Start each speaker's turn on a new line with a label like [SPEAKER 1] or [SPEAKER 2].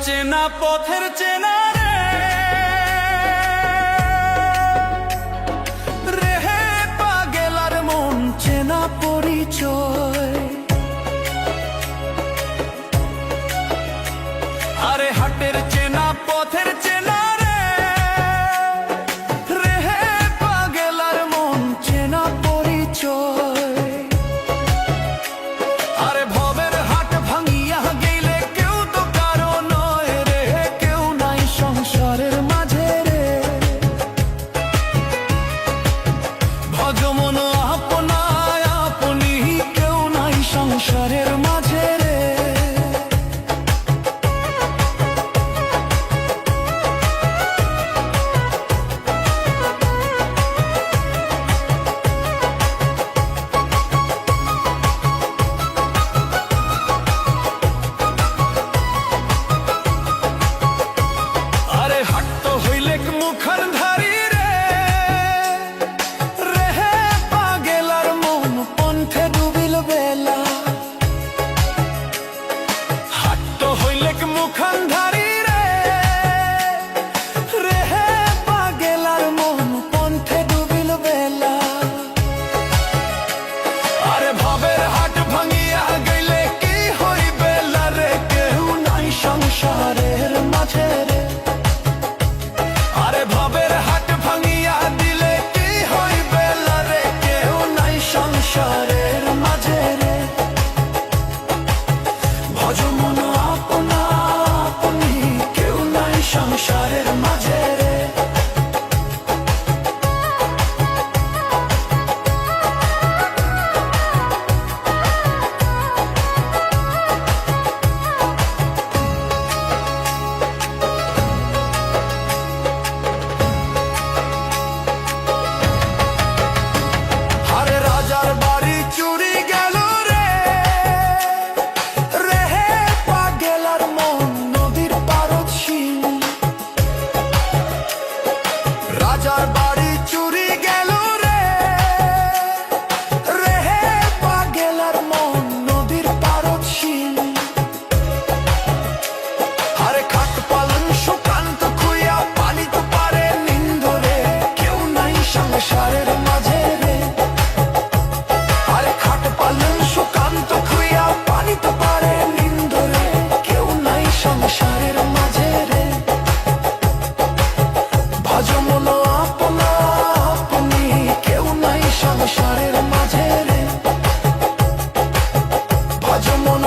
[SPEAKER 1] চেনা পথের চেনা রে হে পাগেলার মন চেনা পরিচয়। আরে হাটের চেনা পথের চেনা রে হে পাগেলার মন চেনা পরিচয়। আরে ভবের হাট ভাঙিয়া গেলে কেউ তো কারো নয় রে, কেউ নাই সংসারের মাঝে রে। ভজমন আপনায় আপনি কেউ নাই সংসারের মাঝে রে। মুখার ধারি রে রে হে পাগেলার মন পন্থে ডুবিল বেলা। হাট হইলে মুখান ধারি রে রে হে পাগেলার মন পন্থে ডুবিল বেলা। আরে ভবের হাট ভাঙিয়া গেলে কি হইবে রে, কেউ নাই সংসারের মাঝে রে। ভবের হাট ভাঙিয়া দিলে কি হইবে রে, কেউ নাই সংসারের মাঝে রে। ভজমন আপনা আপনি কেউ নাই সংসারের মাঝে রে। রাজার বাড়ি চুরি গেল রে রে হে পাগেলার মন নদীর পারদ শিল। আরে খাট পালন সুকান্ত খুইয়া পালিত পারে নিন্দরে, কেউ নাই সংসারের মাঝে রে। আরে খাট পালন সুকান্ত খুইয়া পালিত পারে নিন্দরে, কেউ নাই সংসারের মাঝে রে। ভজমন আপনা আপনি কেউ নাই সংসারের মাঝে রে। ভজমন